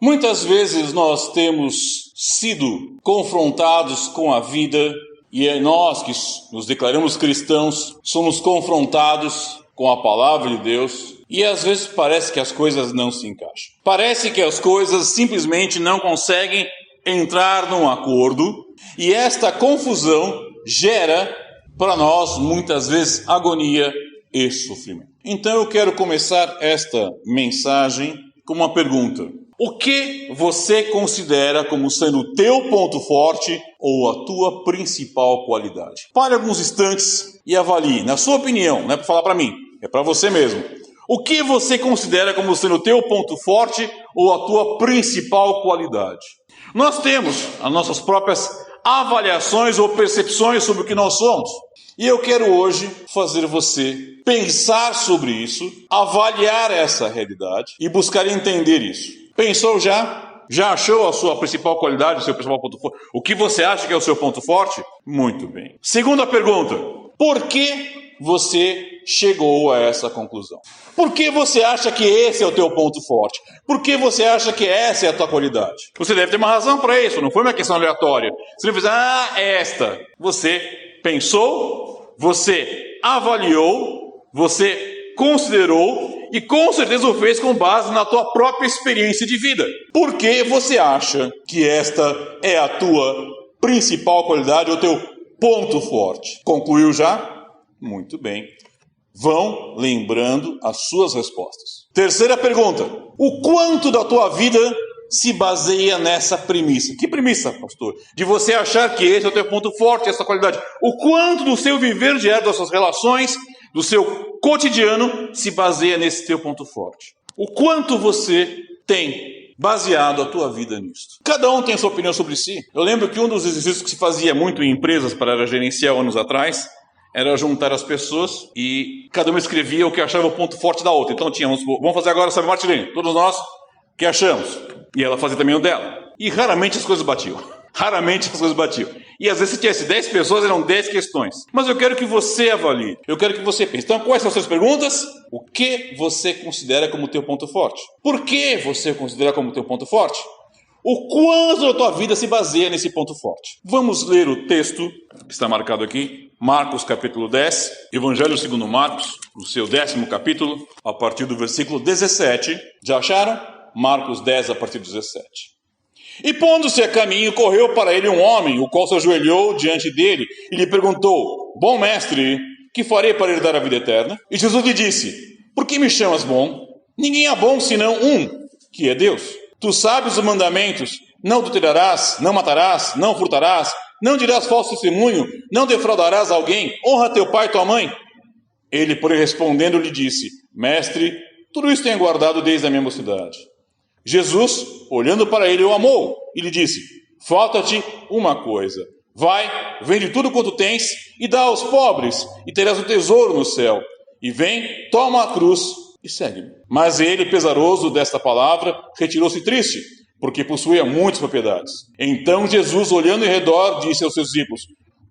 Muitas vezes nós temos sido confrontados com a vida e nós que nos declaramos cristãos somos confrontados com a palavra de Deus e às vezes parece que as coisas não se encaixam. Parece que as coisas simplesmente não conseguem entrar num acordo e esta confusão gera para nós muitas vezes agonia e sofrimento. Então eu quero começar esta mensagem com uma pergunta. O que você considera como sendo o teu ponto forte ou a tua principal qualidade? Pare alguns instantes e avalie. Na sua opinião, não é para falar para mim, é para você mesmo. O que você considera como sendo o teu ponto forte ou a tua principal qualidade? Nós temos as nossas próprias avaliações ou percepções sobre o que nós somos. E eu quero hoje fazer você pensar sobre isso, avaliar essa realidade e buscar entender isso. Pensou já? Já achou a sua principal qualidade, o seu principal ponto forte? O que você acha que é o seu ponto forte? Muito bem. Segunda pergunta. Por que você chegou a essa conclusão? Por que você acha que esse é o teu ponto forte? Por que você acha que essa é a tua qualidade? Você deve ter uma razão para isso, não foi uma questão aleatória. Você não fez, esta. Você pensou, você avaliou, você considerou e com certeza o fez com base na tua própria experiência de vida. Por que você acha que esta é a tua principal qualidade ou teu ponto forte? Concluiu já? Muito bem. Vão lembrando as suas respostas. Terceira pergunta. O quanto da tua vida se baseia nessa premissa? Que premissa, pastor? De você achar que esse é o teu ponto forte, essa qualidade. O quanto do seu viver diário, das suas relações, do seu cotidiano, se baseia nesse teu ponto forte? O quanto você tem baseado a tua vida nisso? Cada um tem a sua opinião sobre si. Eu lembro que um dos exercícios que se fazia muito em empresas para a área gerencial anos atrás era juntar as pessoas e cada uma escrevia o que achava o ponto forte da outra. Então tínhamos, vamos fazer agora, sabe, Martilene? Todos nós, o que achamos? E ela fazia também o dela. E raramente as coisas batiam. Raramente as coisas batiam. E às vezes se tivesse 10 pessoas, eram 10 questões. Mas eu quero que você avalie. Eu quero que você pense. Então, quais são as suas perguntas? O que você considera como teu ponto forte? Por que você considera como teu ponto forte? O quanto da tua vida se baseia nesse ponto forte? Vamos ler o texto que está marcado aqui. Marcos capítulo 10. Evangelho segundo Marcos, no seu 10º capítulo, a partir do versículo 17. Já acharam? Marcos 10, a partir do 17. E pondo-se a caminho, correu para ele um homem, o qual se ajoelhou diante dele e lhe perguntou: Bom mestre, que farei para herdar a vida eterna? E Jesus lhe disse: Por que me chamas bom? Ninguém é bom senão um, que é Deus. Tu sabes os mandamentos: não adulterarás, não matarás, não furtarás, não dirás falso testemunho, não defraudarás alguém, honra teu pai e tua mãe. Ele, porém, respondendo, lhe disse: Mestre, tudo isso tenho guardado desde a minha mocidade. Jesus, olhando para ele, o amou e lhe disse: Falta-te uma coisa. Vai, vende tudo quanto tens e dá aos pobres, e terás um tesouro no céu. E vem, toma a cruz e segue-me. Mas ele, pesaroso desta palavra, retirou-se triste, porque possuía muitas propriedades. Então Jesus, olhando em redor, disse aos seus discípulos: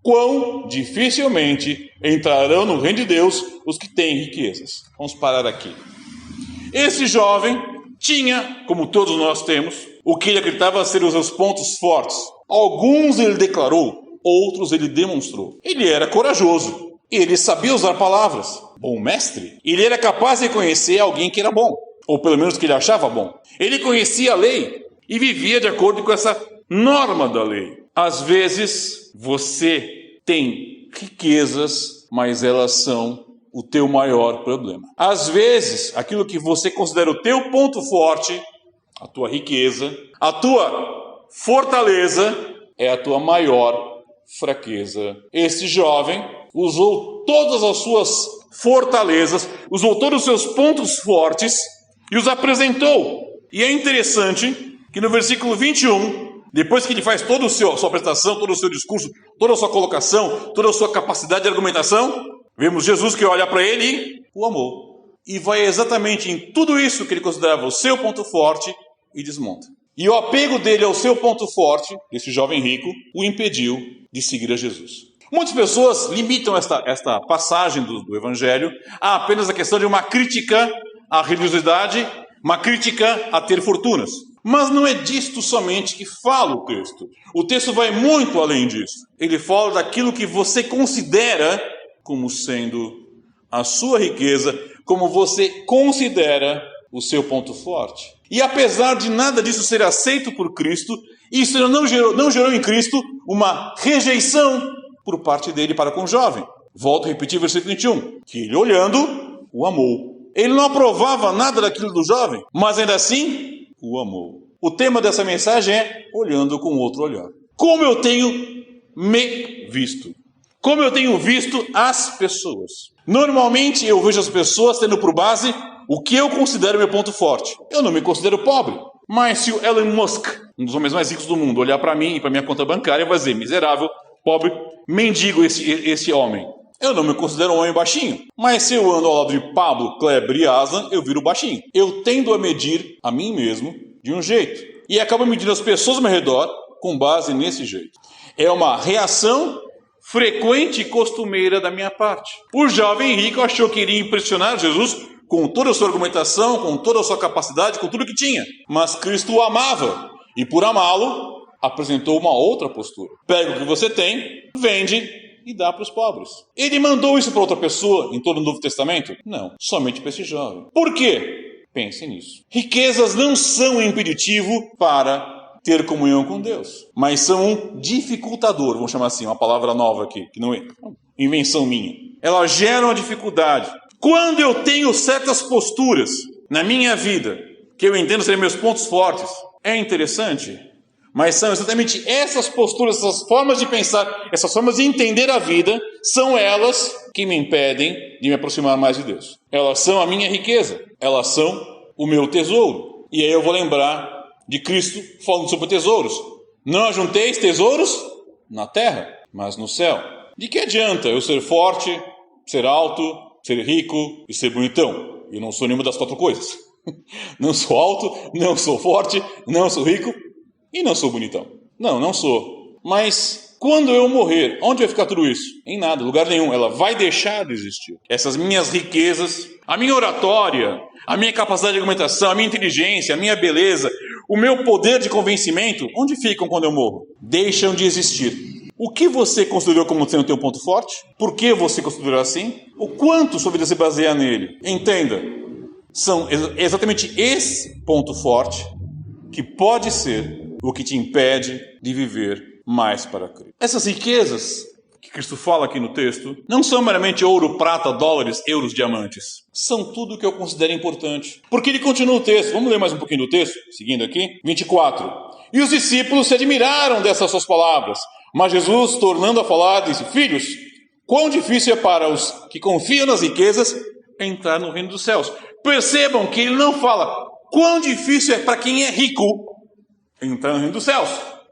Quão dificilmente entrarão no reino de Deus os que têm riquezas. Vamos parar aqui. Esse jovem tinha, como todos nós temos, o que ele acreditava ser os seus pontos fortes. Alguns ele declarou, outros ele demonstrou. Ele era corajoso, ele sabia usar palavras. Bom mestre, ele era capaz de reconhecer alguém que era bom, ou pelo menos que ele achava bom. Ele conhecia a lei e vivia de acordo com essa norma da lei. Às vezes você tem riquezas, mas elas são o teu maior problema. Às vezes, aquilo que você considera o teu ponto forte, a tua riqueza, a tua fortaleza, é a tua maior fraqueza. Esse jovem usou todas as suas fortalezas, usou todos os seus pontos fortes e os apresentou. E é interessante que no versículo 21, depois que ele faz toda a sua apresentação, todo o seu discurso, toda a sua colocação, toda a sua capacidade de argumentação, vemos Jesus que olha para ele e o amou. E vai exatamente em tudo isso que ele considerava o seu ponto forte e desmonta. E o apego dele ao seu ponto forte, esse jovem rico, o impediu de seguir a Jesus. Muitas pessoas limitam esta passagem do Evangelho a apenas a questão de uma crítica à religiosidade, uma crítica a ter fortunas. Mas não é disto somente que fala o texto. O texto vai muito além disso. Ele fala daquilo que você considera como sendo a sua riqueza, como você considera o seu ponto forte. E apesar de nada disso ser aceito por Cristo, isso não gerou em Cristo uma rejeição por parte dele para com o jovem. Volto a repetir o versículo 21, que ele olhando, o amou. Ele não aprovava nada daquilo do jovem, mas ainda assim, o amou. O tema dessa mensagem é olhando com outro olhar. Como eu tenho me visto? Como eu tenho visto as pessoas? Normalmente eu vejo as pessoas tendo por base o que eu considero meu ponto forte. Eu não me considero pobre, mas se o Elon Musk, um dos homens mais ricos do mundo, olhar para mim e para minha conta bancária, vai dizer miserável, pobre, mendigo esse homem. Eu não me considero um homem baixinho, mas se eu ando ao lado de Pablo, Kleber e Aslan, eu viro baixinho. Eu tendo a medir a mim mesmo de um jeito e acabo medindo as pessoas ao meu redor com base nesse jeito. É uma reação frequente e costumeira da minha parte. O jovem rico achou que iria impressionar Jesus com toda a sua argumentação, com toda a sua capacidade, com tudo que tinha. Mas Cristo o amava e por amá-lo apresentou uma outra postura. Pega o que você tem, vende e dá para os pobres. Ele mandou isso para outra pessoa em todo o Novo Testamento? Não, somente para esse jovem. Por quê? Pense nisso. Riquezas não são um impeditivo para ter comunhão com Deus, mas são um dificultador, vamos chamar assim, uma palavra nova aqui, que não é invenção minha. Ela gera uma dificuldade. Quando eu tenho certas posturas na minha vida, que eu entendo serem meus pontos fortes, é interessante, mas são exatamente essas posturas, essas formas de pensar, essas formas de entender a vida, são elas que me impedem de me aproximar mais de Deus. Elas são a minha riqueza, elas são o meu tesouro. E aí eu vou lembrar de Cristo falando sobre tesouros. Não ajunteis tesouros na terra, mas no céu. De que adianta eu ser forte, ser alto, ser rico e ser bonitão? Eu não sou nenhuma das quatro coisas. Não sou alto, não sou forte, não sou rico e não sou bonitão. Não sou. Mas quando eu morrer, onde vai ficar tudo isso? Em nada, lugar nenhum. Ela vai deixar de existir. Essas minhas riquezas, a minha oratória, a minha capacidade de argumentação, a minha inteligência, a minha beleza, o meu poder de convencimento, onde ficam quando eu morro? Deixam de existir. O que você considerou como sendo o teu ponto forte? Por que você considerou assim? O quanto sua vida se baseia nele? Entenda, são exatamente esse ponto forte que pode ser o que te impede de viver mais para Cristo. Essas riquezas que Cristo fala aqui no texto não são meramente ouro, prata, dólares, euros, diamantes. São tudo o que eu considero importante. Porque ele continua o texto. Vamos ler mais um pouquinho do texto? Seguindo aqui. 24. E os discípulos se admiraram dessas suas palavras. Mas Jesus, tornando a falar, disse: Filhos, quão difícil é para os que confiam nas riquezas entrar no reino dos céus. Percebam que ele não fala quão difícil é para quem é rico entrar no reino dos céus,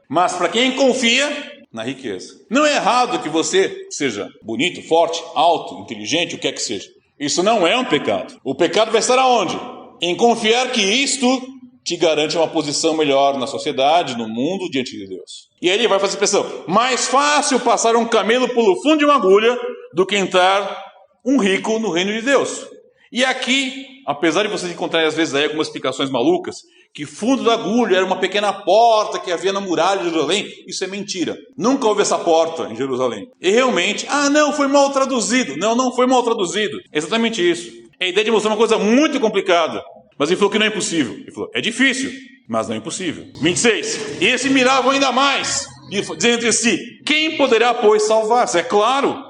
mas para quem confia na riqueza. Não é errado que você seja bonito, forte, alto, inteligente, o que é que seja. Isso não é um pecado. O pecado vai estar aonde? Em confiar que isto te garante uma posição melhor na sociedade, no mundo, diante de Deus. E aí ele vai fazer a expressão: mais fácil passar um camelo pelo fundo de uma agulha do que entrar um rico no reino de Deus. E aqui, apesar de vocês encontrarem às vezes aí algumas explicações malucas, que fundo da agulha era uma pequena porta que havia na muralha de Jerusalém, isso é mentira. Nunca houve essa porta em Jerusalém. E realmente, não, foi mal traduzido. Não foi mal traduzido. É exatamente isso. É a ideia de mostrar uma coisa muito complicada. Mas ele falou que não é impossível. Ele falou, é difícil, mas não é impossível. 26. E eles se miravam ainda mais, dizendo entre si: quem poderá, pois, salvar-se? É claro.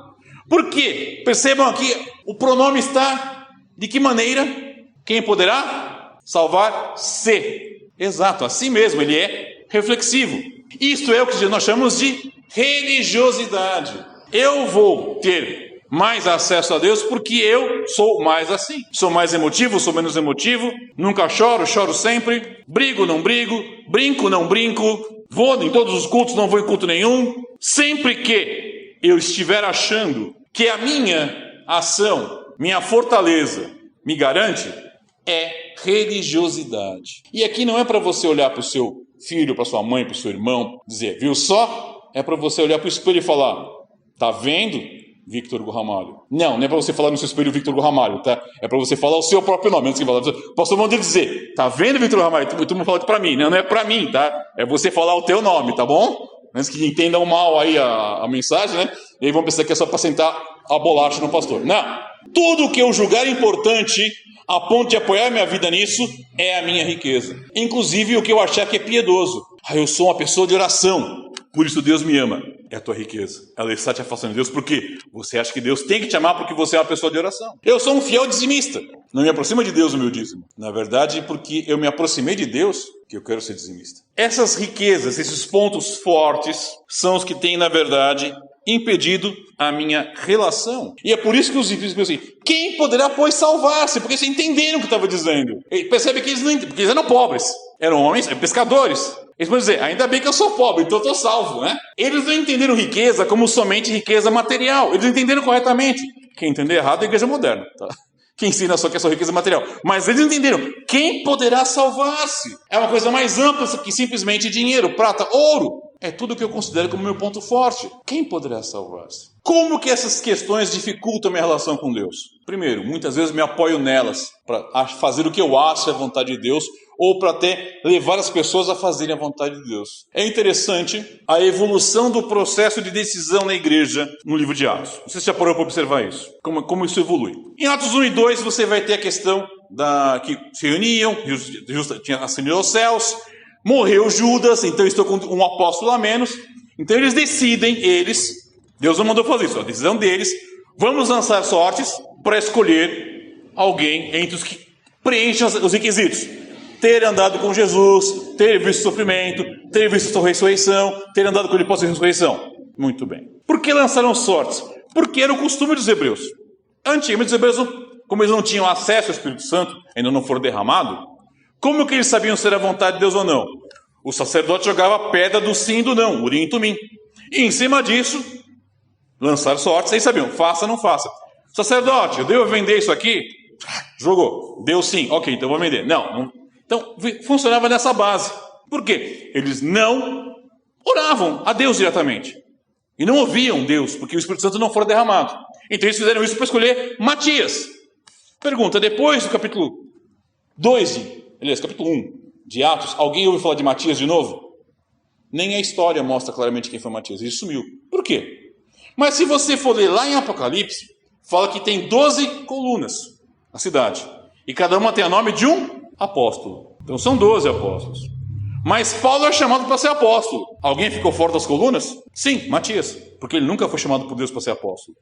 Por quê? Percebam aqui, o pronome está de que maneira? Quem poderá salvar-se? Exato, assim mesmo, ele é reflexivo. Isto é o que nós chamamos de religiosidade. Eu vou ter mais acesso a Deus porque eu sou mais assim. Sou mais emotivo, sou menos emotivo, nunca choro, choro sempre, brigo, não brigo, brinco, não brinco, vou em todos os cultos, não vou em culto nenhum. Sempre que eu estiver achando que a minha ação, minha fortaleza me garante, é religiosidade. E aqui não é para você olhar para o seu filho, para sua mãe, para o seu irmão, dizer, viu só? É para você olhar para o espelho e falar, tá vendo? Victor Ramalho. Não é para você falar no seu espelho Victor Ramalho, tá? É para você falar o seu próprio nome. Antes que falar, o pastor manda dizer, tá vendo, Victor Ramalho? Tu me fala para mim, não é para mim, tá? É você falar o teu nome, tá bom? Antes que entendam mal aí a mensagem, né? E aí vão pensar que é só para sentar a bolacha no pastor. Não. Tudo que eu julgar importante, a ponto de apoiar minha vida nisso, é a minha riqueza. Inclusive o que eu achar que é piedoso. Eu sou uma pessoa de oração, por isso Deus me ama. É a tua riqueza. Ela está te afastando de Deus porque você acha que Deus tem que te amar porque você é uma pessoa de oração. Eu sou um fiel dizimista. Não me aproxima de Deus o meu dízimo. Na verdade, porque eu me aproximei de Deus que eu quero ser dizimista. Essas riquezas, esses pontos fortes, são os que têm, na verdade, impedido a minha relação. E é por isso que os ímpios pensam assim, quem poderá, pois, salvar-se? Porque eles entenderam o que estava dizendo. Percebe que eles não entenderam, porque eles eram pobres. Eram homens, pescadores. Eles vão dizer, ainda bem que eu sou pobre, então eu estou salvo, né? Eles não entenderam riqueza como somente riqueza material. Eles entenderam corretamente. Quem entender errado é a igreja moderna, tá? Que ensina só que é só riqueza material. Mas eles entenderam, quem poderá salvar-se? É uma coisa mais ampla que simplesmente dinheiro, prata, ouro. É tudo que eu considero como meu ponto forte. Quem poderá salvar-se? Como que essas questões dificultam a minha relação com Deus? Primeiro, muitas vezes me apoio nelas para fazer o que eu acho é a vontade de Deus, ou para até levar as pessoas a fazerem a vontade de Deus. É interessante a evolução do processo de decisão na igreja no livro de Atos. Você já parou para observar isso? Como isso evolui? Em Atos 1 e 2 você vai ter a questão que se reuniam, Jesus tinha ascendido aos céus, morreu Judas, então estou com um apóstolo a menos. Então eles decidem, Deus não mandou fazer isso, a decisão deles, vamos lançar sortes para escolher alguém entre os que preenchem os requisitos. Ter andado com Jesus, ter visto o sofrimento, ter visto a sua ressurreição, ter andado com ele após a ressurreição. Muito bem. Por que lançaram sortes? Porque era o costume dos hebreus. Antigamente os hebreus, como eles não tinham acesso ao Espírito Santo, ainda não foram derramados, como que eles sabiam se era a vontade de Deus ou não? O sacerdote jogava a pedra do sim e do não, urim e tumim. E em cima disso, lançaram sortes, aí sabiam, faça ou não faça. Sacerdote, eu devo vender isso aqui? Jogou, deu sim, ok, então eu vou vender. Não. Então, funcionava nessa base. Por quê? Eles não oravam a Deus diretamente. E não ouviam Deus, porque o Espírito Santo não fora derramado. Então eles fizeram isso para escolher Matias. Pergunta, depois do capítulo 1 de Atos, alguém ouviu falar de Matias de novo? Nem a história mostra claramente quem foi Matias. Ele sumiu. Por quê? Mas se você for ler lá em Apocalipse, fala que tem 12 colunas na cidade. E cada uma tem o nome de um apóstolo. Então são 12 apóstolos. Mas Paulo é chamado para ser apóstolo. Alguém ficou fora das colunas? Sim, Matias. Porque ele nunca foi chamado por Deus para ser apóstolo.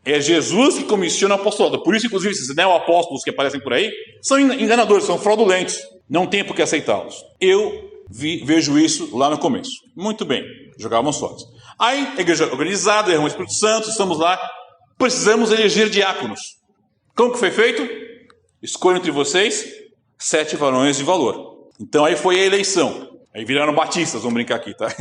É Jesus que comissiona o apostolado. Por isso, inclusive, esses neo-apóstolos que aparecem por aí são enganadores, são fraudulentos. Não tem por que aceitá-los. Eu vejo isso lá no começo. Muito bem, jogavam sortes. Aí, a igreja organizada, derramou o Espírito Santo, estamos lá. Precisamos eleger diáconos. Como que foi feito? Escolham entre vocês 7 varões de valor. Então aí foi a eleição. Aí viraram batistas, vamos brincar aqui, tá?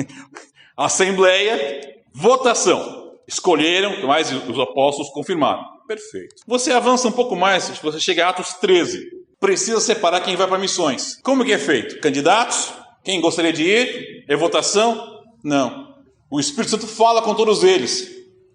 Assembleia, votação. Escolheram, mas os apóstolos confirmaram. Perfeito. Você avança um pouco mais, você chega a Atos 13. Precisa separar quem vai para missões. Como que é feito? Candidatos? Quem gostaria de ir? É votação? Não. O Espírito Santo fala com todos eles.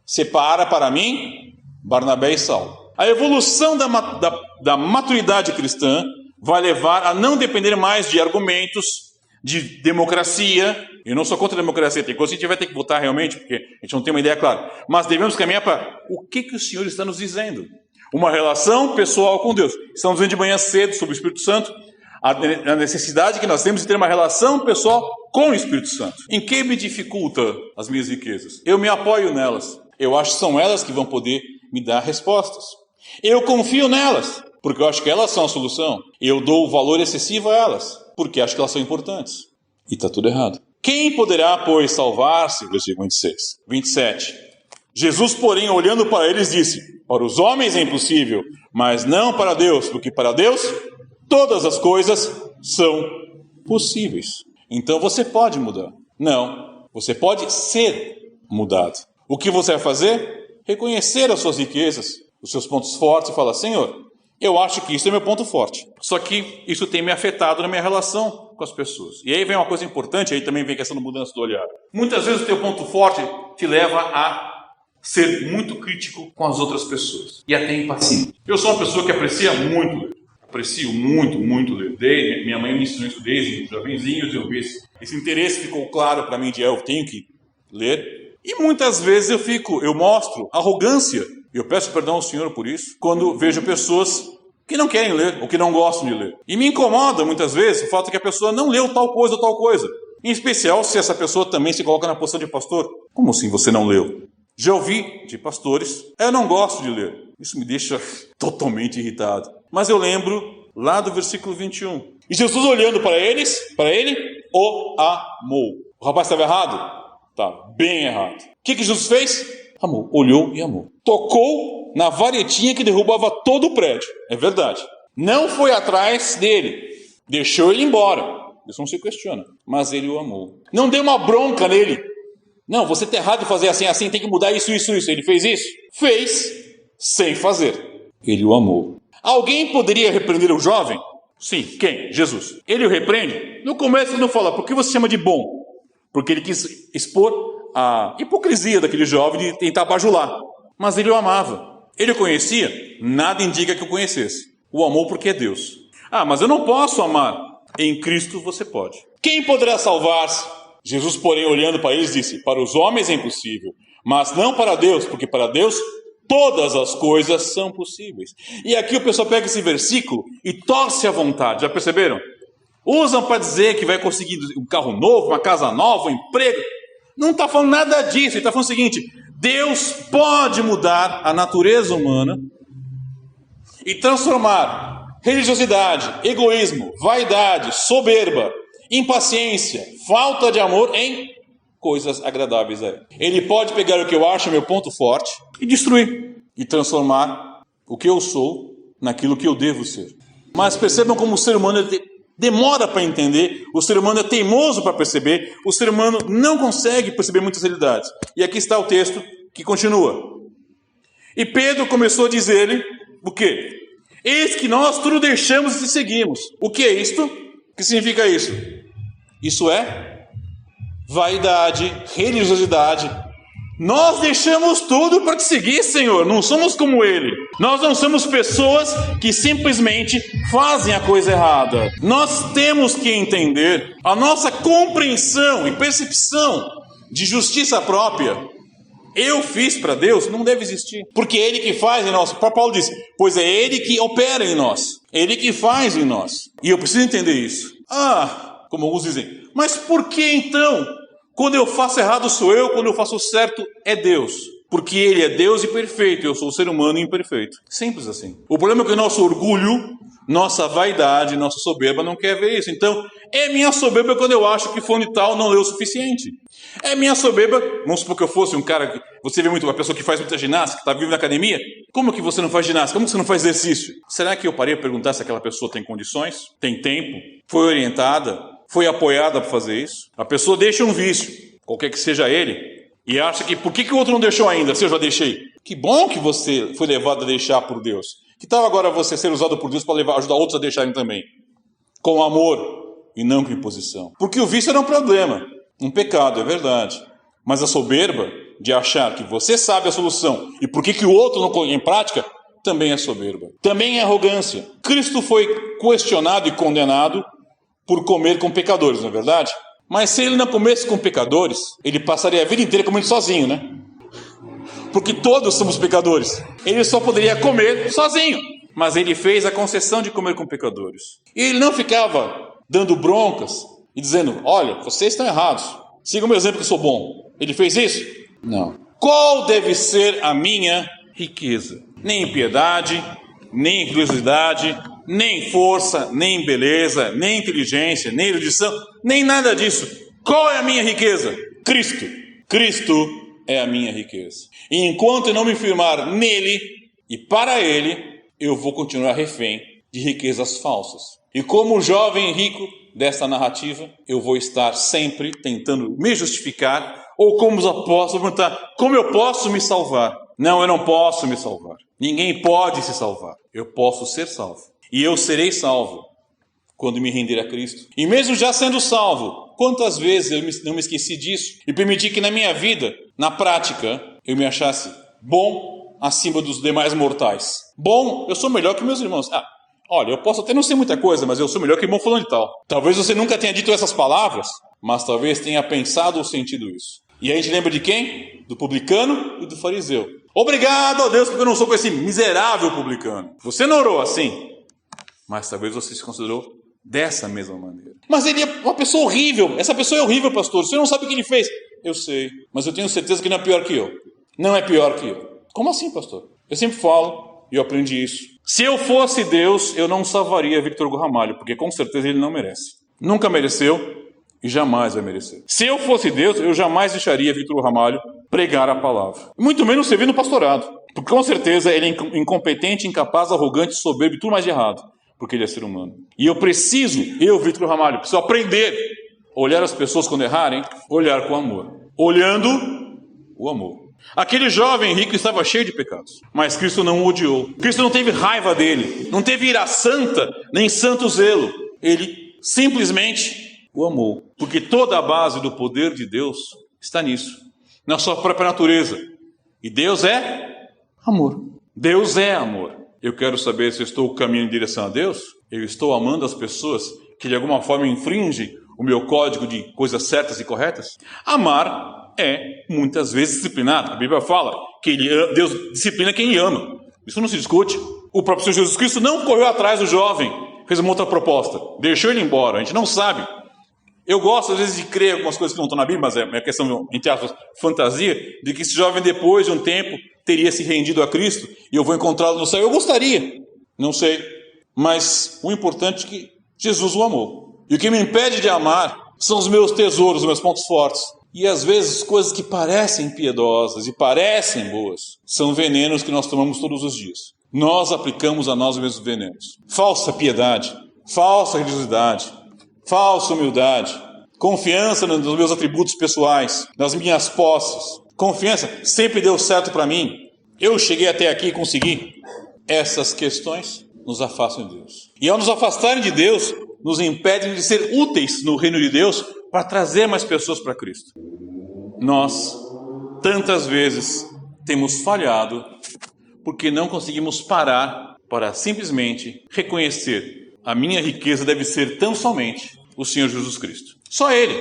Separa para mim Barnabé e Saulo. A evolução da maturidade cristã vai levar a não depender mais de argumentos, de democracia. Eu não sou contra a democracia, tem coisa que a gente vai ter que votar realmente, porque a gente não tem uma ideia clara. Mas devemos caminhar para o que o Senhor está nos dizendo. Uma relação pessoal com Deus. Estamos vendo de manhã cedo sobre o Espírito Santo, a necessidade que nós temos de ter uma relação pessoal com o Espírito Santo. Em que me dificulta as minhas riquezas? Eu me apoio nelas. Eu acho que são elas que vão poder me dar respostas. Eu confio nelas, porque eu acho que elas são a solução. Eu dou valor excessivo a elas, porque acho que elas são importantes. E está tudo errado. Quem poderá, pois, salvar-se? Versículo 27. Jesus, porém, olhando para eles, disse: para os homens é impossível, mas não para Deus, porque para Deus todas as coisas são possíveis. Então você pode mudar. Não, você pode ser mudado. O que você vai fazer? Reconhecer as suas riquezas, os seus pontos fortes e falar: Senhor, eu acho que isso é meu ponto forte. Só que isso tem me afetado na minha relação com as pessoas. E aí vem uma coisa importante, aí também vem a questão da mudança do olhar. Muitas vezes o teu ponto forte te leva a ser muito crítico com as outras pessoas e até impaciente. Eu sou uma pessoa que aprecia muito ler. Aprecio muito ler. Minha mãe me ensinou isso desde jovenzinho. Esse interesse ficou claro para mim de eu tenho que ler. E muitas vezes eu mostro arrogância. Eu peço perdão ao Senhor por isso, quando vejo pessoas que não querem ler ou que não gostam de ler. E me incomoda muitas vezes o fato de que a pessoa não leu tal coisa ou tal coisa. Em especial se essa pessoa também se coloca na posição de pastor. Como assim você não leu? Já ouvi de pastores, eu não gosto de ler. Isso me deixa totalmente irritado. Mas eu lembro lá do versículo 21. E Jesus olhando para ele, o amou. O rapaz estava errado? Tá, bem errado. O que Jesus fez? Amou, olhou e amou. Tocou na varetinha que derrubava todo o prédio. É verdade. Não foi atrás dele. Deixou ele embora. Isso não se questiona. Mas ele o amou. Não deu uma bronca nele. Não, você está errado de fazer assim, tem que mudar isso. Ele fez isso? Fez, sem fazer. Ele o amou. Alguém poderia repreender o jovem? Sim, quem? Jesus. Ele o repreende? No começo ele não fala, por que você chama de bom? Porque ele quis expor a hipocrisia daquele jovem de tentar bajular. Mas ele o amava. Ele o conhecia? Nada indica que o conhecesse. O amou porque é Deus. Ah, mas eu não posso amar. Em Cristo você pode. Quem poderá salvar-se? Jesus, porém, olhando para eles, disse, para os homens é impossível, mas não para Deus, porque para Deus todas as coisas são possíveis. E aqui o pessoal pega esse versículo e torce à vontade. Já perceberam? Usam para dizer que vai conseguir um carro novo, uma casa nova, um emprego. Não está falando nada disso. Ele está falando o seguinte, Deus pode mudar a natureza humana e transformar religiosidade, egoísmo, vaidade, soberba, impaciência, falta de amor em coisas agradáveis a Ele. Ele pode pegar o que eu acho meu ponto forte e destruir. E transformar o que eu sou naquilo que eu devo ser. Mas percebam como o ser humano demora para entender, o ser humano é teimoso para perceber, o ser humano não consegue perceber muitas realidades. E aqui está o texto que continua. E Pedro começou a dizer-lhe o quê? Eis que nós tudo deixamos e te seguimos. O que é isto? O que significa isso? Isso é vaidade, religiosidade. Nós deixamos tudo para te seguir, Senhor. Não somos como Ele. Nós não somos pessoas que simplesmente fazem a coisa errada. Nós temos que entender a nossa compreensão e percepção de justiça própria. Eu fiz para Deus, não deve existir. Porque é Ele que faz em nós. O próprio Paulo diz, pois é Ele que opera em nós. Ele que faz em nós. E eu preciso entender isso. Como alguns dizem, mas por que então? Quando eu faço errado sou eu, quando eu faço certo é Deus. Porque Ele é Deus e perfeito, eu sou o ser humano imperfeito. Simples assim. O problema é que o nosso orgulho, nossa vaidade, nossa soberba não quer ver isso. Então, é minha soberba quando eu acho que fulano e tal não leu o suficiente. É minha soberba, vamos supor que eu fosse um cara, você vê muito, uma pessoa que faz muita ginástica, está vivo na academia. Como que você não faz ginástica? Como que você não faz exercício? Será que eu parei a perguntar se aquela pessoa tem condições? Tem tempo? Foi orientada? Foi apoiada para fazer isso? A pessoa deixa um vício, qualquer que seja ele, e acha que, por que o outro não deixou ainda, se eu já deixei? Que bom que você foi levado a deixar por Deus. Que tal agora você ser usado por Deus para ajudar outros a deixarem também? Com amor e não com imposição. Porque o vício era um problema, um pecado, é verdade. Mas a soberba de achar que você sabe a solução e por que o outro não põe em prática, também é soberba. Também é arrogância. Cristo foi questionado e condenado por comer com pecadores, não é verdade? Mas se ele não comesse com pecadores, ele passaria a vida inteira comendo sozinho, né? Porque todos somos pecadores. Ele só poderia comer sozinho. Mas ele fez a concessão de comer com pecadores. E ele não ficava dando broncas e dizendo, olha, vocês estão errados. Sigam o meu exemplo que eu sou bom. Ele fez isso? Não. Qual deve ser a minha riqueza? Nem piedade, nem religiosidade, nem força, nem beleza, nem inteligência, nem erudição, nem nada disso. Qual é a minha riqueza? Cristo. Cristo é a minha riqueza. E enquanto eu não me firmar nele e para ele, eu vou continuar refém de riquezas falsas. E como jovem rico desta narrativa, eu vou estar sempre tentando me justificar, ou como os apóstolos perguntar, como eu posso me salvar? Não, eu não posso me salvar. Ninguém pode se salvar. Eu posso ser salvo. E eu serei salvo quando me render a Cristo. E mesmo já sendo salvo, quantas vezes eu não me esqueci disso e permiti que na minha vida, na prática, eu me achasse bom acima dos demais mortais. Bom, eu sou melhor que meus irmãos. Olha, eu posso até não ser muita coisa, mas eu sou melhor que irmão fulano de tal. Talvez você nunca tenha dito essas palavras, mas talvez tenha pensado ou sentido isso. E aí a gente lembra de quem? Do publicano e do fariseu. Obrigado a Deus porque eu não sou com esse miserável publicano. Você não orou assim, mas talvez você se considerou dessa mesma maneira. Mas ele é uma pessoa horrível. Essa pessoa é horrível, pastor. Você não sabe o que ele fez. Eu sei, mas eu tenho certeza que não é pior que eu. Não é pior que eu. Como assim, pastor? Eu sempre falo, e eu aprendi isso. Se eu fosse Deus, eu não salvaria Victor Hugo Ramalho, porque com certeza ele não merece. Nunca mereceu e jamais vai merecer. Se eu fosse Deus, eu jamais deixaria Victor Hugo Ramalho pregar a palavra. Muito menos servir no pastorado. Porque com certeza ele é incompetente, incapaz, arrogante, soberbo e tudo mais de errado. Porque ele é ser humano. E eu, Victor Ramalho, preciso aprender a olhar as pessoas quando errarem, olhar com amor. Olhando o amor. Aquele jovem rico estava cheio de pecados, mas Cristo não o odiou. Cristo não teve raiva dele, não teve ira santa, nem santo zelo. Ele simplesmente o amou. Porque toda a base do poder de Deus está nisso, na sua própria natureza. E Deus é amor. Deus é amor. Eu quero saber se eu estou caminhando em direção a Deus. Eu estou amando as pessoas que de alguma forma infringem o meu código de coisas certas e corretas. Amar é muitas vezes disciplinado. A Bíblia fala que Deus disciplina quem ama. Isso não se discute. O próprio Senhor Jesus Cristo não correu atrás do jovem, fez uma outra proposta, deixou ele embora. A gente não sabe. Eu gosto às vezes de crer algumas coisas que não estão na Bíblia, mas é uma questão, entre aspas, fantasia, de que esse jovem depois de um tempo teria se rendido a Cristo e eu vou encontrá-lo no céu. Eu gostaria, não sei, mas o importante é que Jesus o amou. E o que me impede de amar são os meus tesouros, os meus pontos fortes. E às vezes coisas que parecem piedosas e parecem boas são venenos que nós tomamos todos os dias. Nós aplicamos a nós mesmos venenos. Falsa piedade, falsa religiosidade, falsa humildade, confiança nos meus atributos pessoais, nas minhas posses. Confiança, sempre deu certo para mim. Eu cheguei até aqui e consegui. Essas questões nos afastam de Deus. E ao nos afastarem de Deus, nos impedem de ser úteis no reino de Deus para trazer mais pessoas para Cristo. Nós, tantas vezes, temos falhado porque não conseguimos parar para simplesmente reconhecer a minha riqueza deve ser tão somente o Senhor Jesus Cristo. Só Ele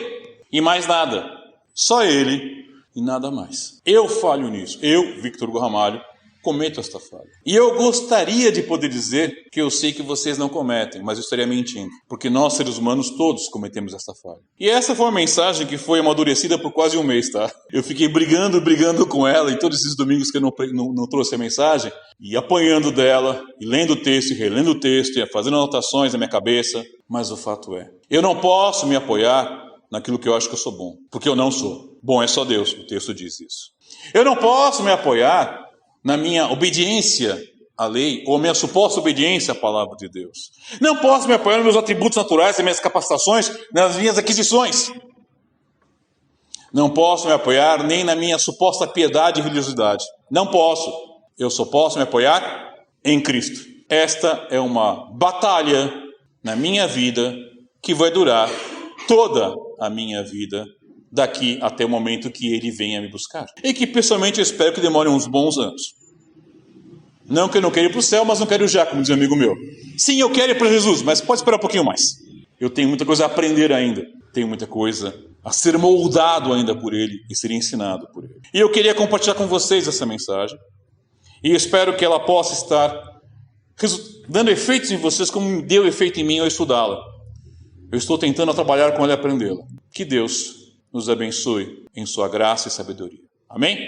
e mais nada. Só Ele e nada mais. Eu falho nisso. Eu, Victor Hugo Ramalho, cometo esta falha. E eu gostaria de poder dizer que eu sei que vocês não cometem, mas eu estaria mentindo. Porque nós, seres humanos, todos cometemos esta falha. E essa foi uma mensagem que foi amadurecida por quase um mês, tá? Eu fiquei brigando com ela, e todos esses domingos que eu não trouxe a mensagem, e apanhando dela, e lendo o texto, e relendo o texto, e fazendo anotações na minha cabeça. Mas o fato é, eu não posso me apoiar naquilo que eu acho que eu sou bom. Porque eu não sou. Bom é só Deus, o texto diz isso. Eu não posso me apoiar na minha obediência à lei, ou a minha suposta obediência à palavra de Deus. Não posso me apoiar nos meus atributos naturais, nas minhas capacitações, nas minhas aquisições. Não posso me apoiar nem na minha suposta piedade e religiosidade. Não posso. Eu só posso me apoiar em Cristo. Esta é uma batalha na minha vida que vai durar toda a minha vida, daqui até o momento que Ele venha me buscar. E que pessoalmente eu espero que demore uns bons anos. Não que eu não quero ir para o céu, mas não quero ir já, como diz um amigo meu. Sim, eu quero ir para Jesus, mas pode esperar um pouquinho mais. Eu tenho muita coisa a aprender ainda. Tenho muita coisa a ser moldado ainda por Ele e ser ensinado por Ele. E eu queria compartilhar com vocês essa mensagem. E espero que ela possa estar dando efeitos em vocês como deu efeito em mim ao estudá-la. Eu estou tentando trabalhar com ela e aprendê-la. Que Deus nos abençoe em sua graça e sabedoria. Amém?